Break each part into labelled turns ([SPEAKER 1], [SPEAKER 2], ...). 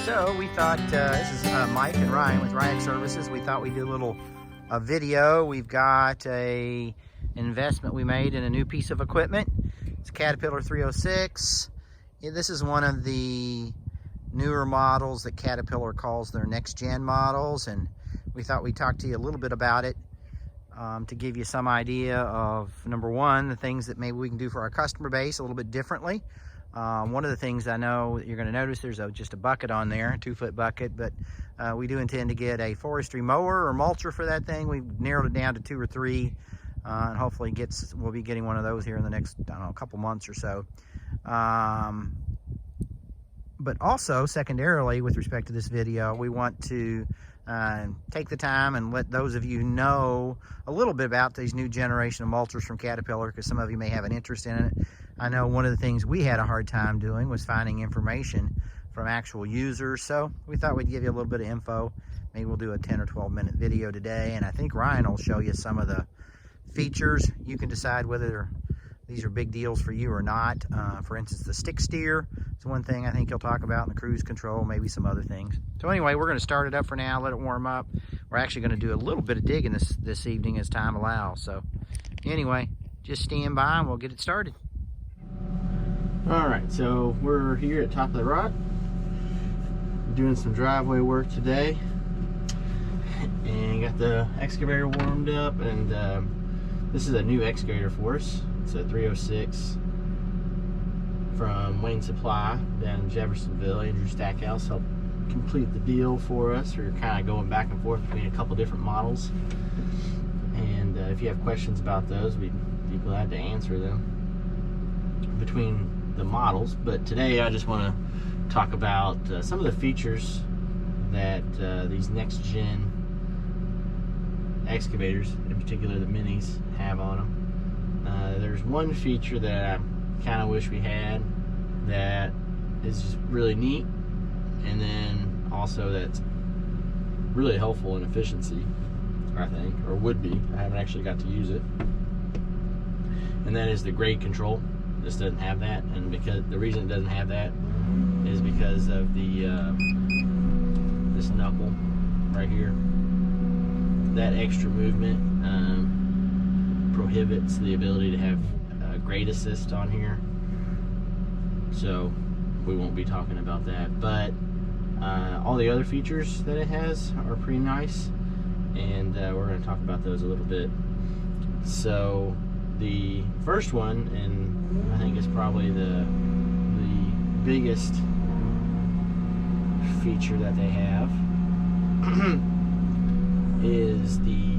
[SPEAKER 1] So we thought, this is Mike and Ryan with Ryan Services. We thought we'd do a little video. We've got a investment we made in a new piece of equipment. It's a Caterpillar 306. This is one of the newer models that Caterpillar calls their next gen models, and we thought we'd talk to you a little bit about it to give you some idea of, number one, the things that maybe we can do for our customer base a little bit differently. One of the things I know that you're going to notice, there's just a bucket on there, a 2-foot bucket, but we do intend to get a forestry mower or mulcher for that thing. We've narrowed it down to 2 or 3, and hopefully we'll be getting one of those here in the next, I don't know, a couple months or so. But also, secondarily, with respect to this video, we want to take the time and let those of you know a little bit about these new generation of mulchers from Caterpillar, because some of you may have an interest in it. I know one of the things we had a hard time doing was finding information from actual users, so we thought we'd give you a little bit of info. Maybe we'll do a 10 or 12 minute video today, and I think Ryan will show you some of the features. You can decide whether these are big deals for you or not. For instance, the stick steer is one thing I think he'll talk about, and the cruise control, maybe some other things. So anyway, we're going to start it up for now, let it warm up. We're actually going to do a little bit of digging this evening as time allows. So anyway, just stand by and we'll get it started. All right, so we're here at top of the rut, doing some driveway work today, and got the excavator warmed up, and this is a new excavator for us. It's a 306 from Wayne Supply down in Jeffersonville. Andrew Stackhouse helped complete the deal for us. We're kind of going back and forth between a couple different models, and if you have questions about those, we'd be glad to answer them between the models. But today I just want to talk about some of the features that these next gen excavators, in particular the minis, have on them. There's one feature that I kind of wish we had that is just really neat, and then also that's really helpful in efficiency, I think, or would be. I haven't actually got to use it, and that is the grade control. This doesn't have that, and because the reason it doesn't have that is because of the this knuckle right here. That extra movement prohibits the ability to have grade assist on here, so we won't be talking about that. But all the other features that it has are pretty nice, and we're going to talk about those a little bit. So the first one, and I think it's probably the biggest feature that they have, is the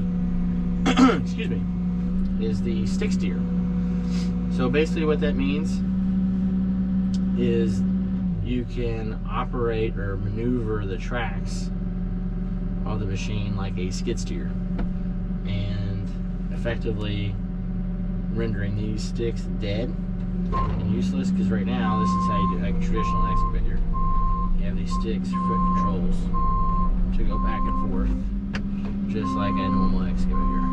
[SPEAKER 1] excuse me, is the stick steer. So basically what that means is you can operate or maneuver the tracks of the machine like a skid steer, and effectively rendering these sticks dead and useless, because right now this is how you do like a traditional excavator. You have these sticks, foot controls, to go back and forth just like a normal excavator.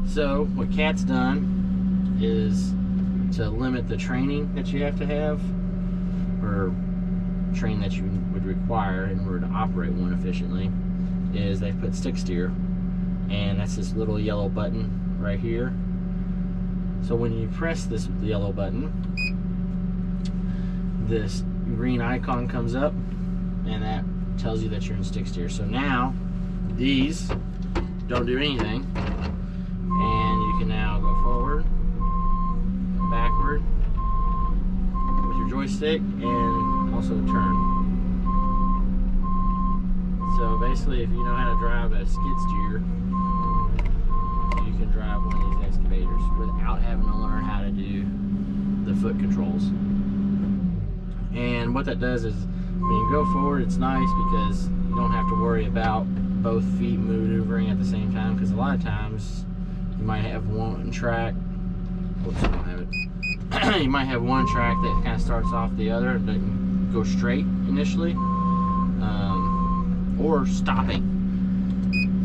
[SPEAKER 1] So what Cat's done is to limit the training that you have to have, or training that you would require in order to operate one efficiently, is they've put stick steer, and that's this little yellow button right here. So when you press this yellow button, this green icon comes up, and that tells you that you're in stick steer. So now these don't do anything, and you can now go forward, backward with your joystick, and also turn. So basically, if you know how to drive a skid steer, you can drive one of these excavators without having to learn how to do the foot controls. And what that does is, when you go forward, it's nice because you don't have to worry about both feet maneuvering at the same time, because a lot of times you might have one track, whoops, I don't have it. You might have one track that kind of starts off the other and doesn't go straight initially, or stopping.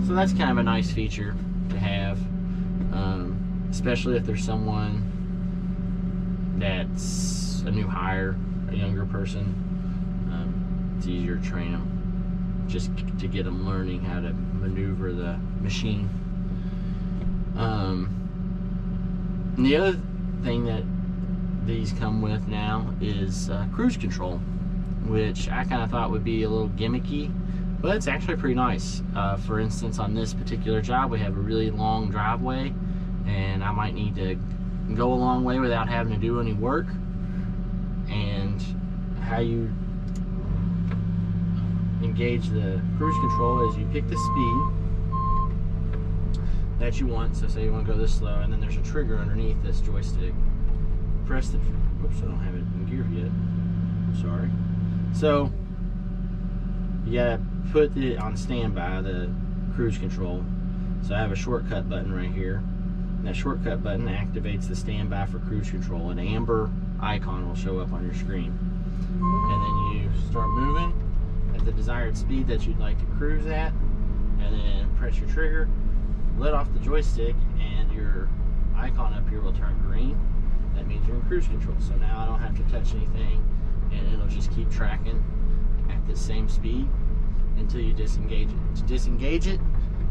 [SPEAKER 1] So that's kind of a nice feature to have, especially if there's someone that's a new hire
[SPEAKER 2] a younger person, it's easier to train them, just to get them learning how to maneuver the machine. And the other thing that these come with now is cruise control, which I kind of thought would be a little gimmicky, but it's actually pretty nice. For instance, on this particular job, we have a really long driveway, and I might need to go a long way without having to do any work. And how you engage the cruise control is you pick the speed that you want. So say you want to go this slow, and then there's a trigger underneath this joystick. Press the, oops, I don't have it in gear yet, sorry. So you gotta put it on standby, the cruise control. So I have a shortcut button right here, and that shortcut button activates the standby for cruise control. An amber icon will show up on your screen, and then you start moving at the desired speed that you'd like to cruise at, and then press your trigger, let off the joystick, and your icon up here will turn green. That means you're in cruise control. So now I don't have to touch anything, and it'll just keep tracking at the same speed until you disengage it. To disengage it,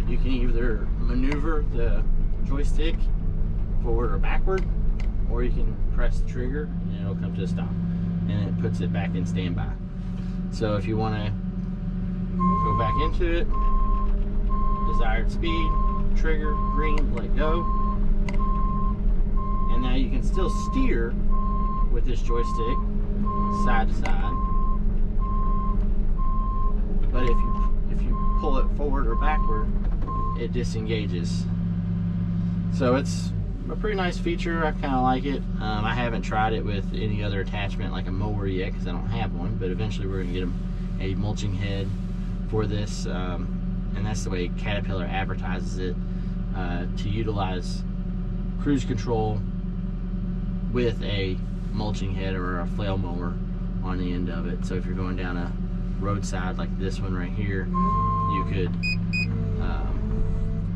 [SPEAKER 2] you can either maneuver the joystick forward or backward, or you can press the trigger and it'll come to a stop, and it puts it back in standby. So if you want to go back into it, desired speed, trigger, green, let go. And now you can still steer with this joystick side to side, but if you pull it forward or backward, it disengages. So it's a pretty nice feature. I kind of like it. I haven't tried it with any other attachment like a mower yet because I don't have one, but eventually we're going to get a mulching head for this, and that's the way Caterpillar advertises it, to utilize cruise control with a mulching head or a flail mower on the end of it. So if you're going down a roadside like this one right here, you could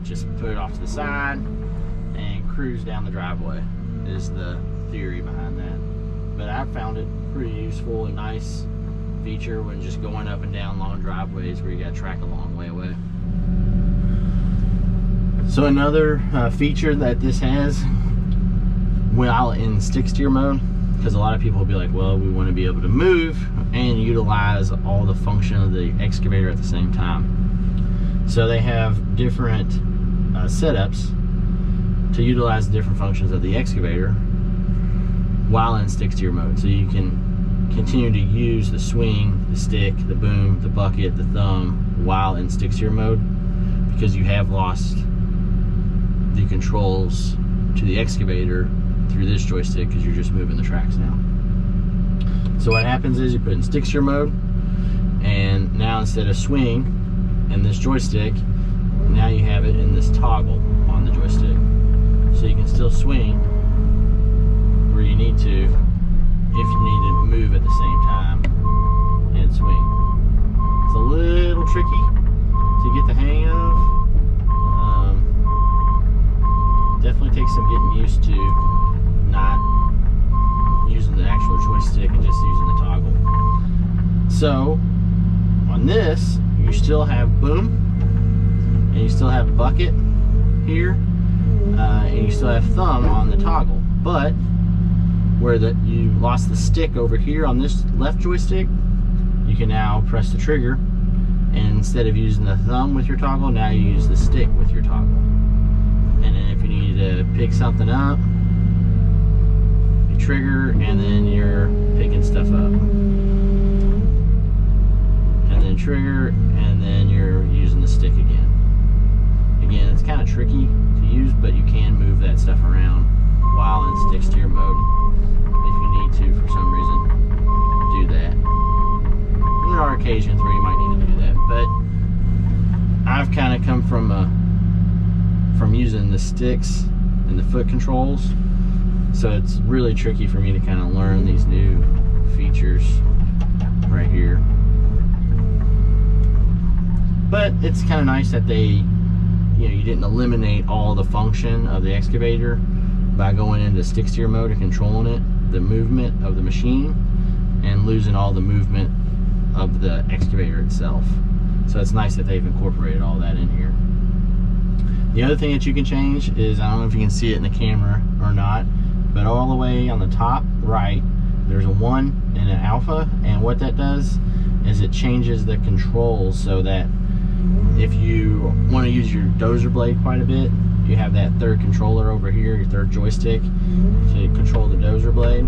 [SPEAKER 2] just put it off to the side and cruise down the driveway, is the theory behind that. But I've found it pretty useful and nice feature when just going up and down long driveways where you got to track a long way away. So another feature that this has while in stick steer mode, because a lot of people will be like, well, we want to be able to move and utilize all the function of the excavator at the same time. So they have different setups to utilize the different functions of the excavator while in stick steer mode. So you can continue to use the swing, the stick, the boom, the bucket, the thumb while in stick steer mode, because you have lost the controls to the excavator through this joystick because you're just moving the tracks now. So what happens is you put in stick steer mode, and now instead of swing and this joystick, now you have it in this toggle on the joystick. So you can still swing where you need to if you need to move at the same time and swing. It's a little tricky to get the hang of. Definitely takes some getting used to not using the actual joystick and just using the toggle. So on this, you still have boom, and you still have bucket here, and you still have thumb on the toggle. But where you lost the stick over here on this left joystick, you can now press the trigger, and instead of using the thumb with your toggle, now you use the stick with your toggle. And then if you need to pick something up, you trigger, and then you're picking stuff up. And then trigger, and then you're using the stick again. Again, it's kind of tricky to use, but you can move that stuff around while in stick steer mode if you need to, for some reason, do that. And there are occasions where you might need to do that, but I've kind of come from using the sticks and the foot controls, so it's really tricky for me to kind of learn these new features right here. But it's kind of nice that they, you didn't eliminate all the function of the excavator by going into stick steer mode and controlling it, the movement of the machine, and losing all the movement of the excavator itself. So it's nice that they've incorporated all that in here. The other thing that you can change is, I don't know if you can see it in the camera or not, but all the way on the top right, there's a 1 and an alpha, and what that does is it changes the controls so that if you want to use your dozer blade quite a bit, you have that third controller over here, your third joystick, to control the dozer blade.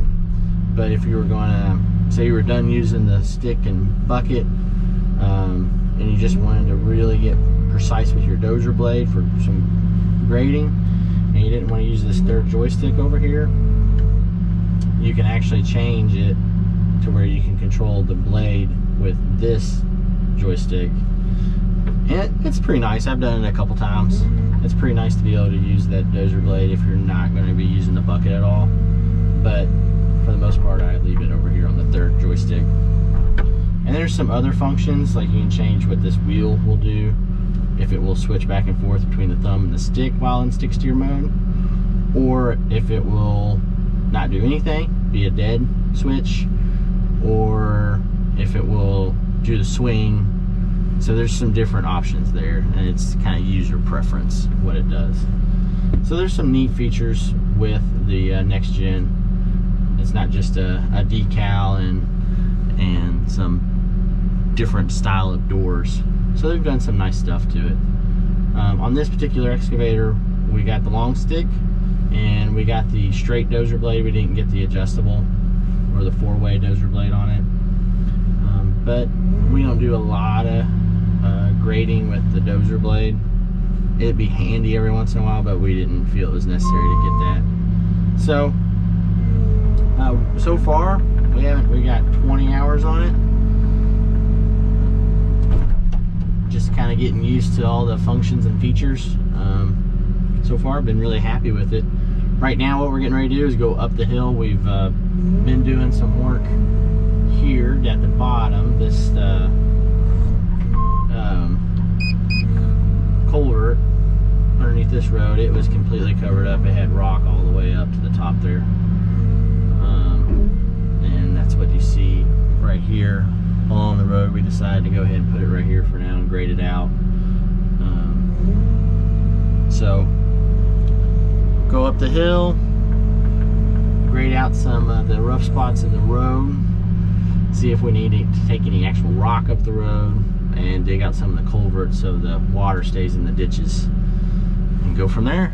[SPEAKER 2] But if you were going to, say you were done using the stick and bucket, and you just wanted to really get precise with your dozer blade for some grading, and you didn't want to use this third joystick over here, you can actually change it to where you can control the blade with this joystick. And it's pretty nice. I've done it a couple times. It's pretty nice to be able to use that dozer blade if you're not going to be using the bucket at all. But for the most part, I leave it over here on the third joystick. And there's some other functions, like you can change what this wheel will do, if it will switch back and forth between the thumb and the stick while in stick steer mode, or if it will not do anything, be a dead switch, or if it will do the swing. So there's some different options there, and it's kind of user preference what it does. So there's some neat features with the next gen. It's not just a decal and some different style of doors. So they've done some nice stuff to it. On this particular excavator, we got the long stick and we got the straight dozer blade. We didn't get the adjustable or the 4-way dozer blade on it. But we don't do a lot of grading with the dozer blade. It'd be handy every once in a while, but we didn't feel it was necessary to get that. So far we got 20 hours on it. Just kind of getting used to all the functions and features. So far I've been really happy with it. Right now what we're getting ready to do is go up the hill. We've been doing some work here at the bottom. This culvert underneath this road, it was completely covered up. It had rock all the way up to the top there, and that's what you see right here along the road. We decided to go ahead and put it right here for now and grade it out. So go up the hill, grade out some of the rough spots in the road, see if we need to take any actual rock up the road, and dig out some of the culverts so the water stays in the ditches, and go from there.